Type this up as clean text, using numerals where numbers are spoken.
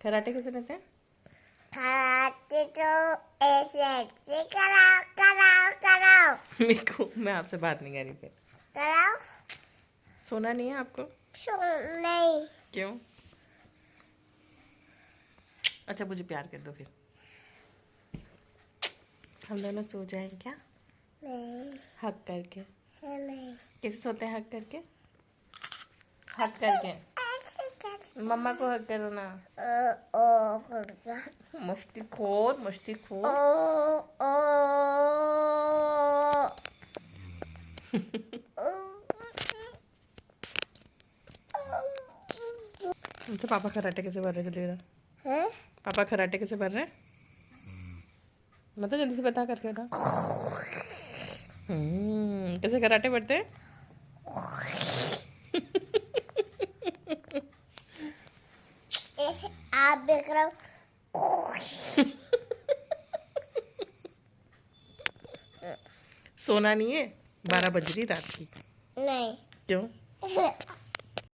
Karate कैसे रहते हैं? कराटे तो ऐसे कराओ कराओ कराओ मैं आपसे बात नहीं करी फिर। कराओ। सोना नहीं है आपको? नहीं। क्यों? अच्छा मुझे प्यार कर दो फिर, हम दोनों सो जाएं क्या? नहीं। हक करके। नहीं। कैसे सोते हैं? हक करके, हक करके। ऐसे कर। मम्मा को हक करो ना। ओ करके। मस्ती खोर, मस्ती ओ खोर। ओ तो पापा कराटे कैसे पढ़ रहे हैं? जल्दी बता। हैं? पापा कराटे कैसे पढ़ रहे हैं? मतलब जल्दी से बता करके बता। कैसे कराटे पढ़ते हैं? ऐसे आप देख रहे हो। सोना नहीं है? 12 बज रही रात की। नहीं। क्यों?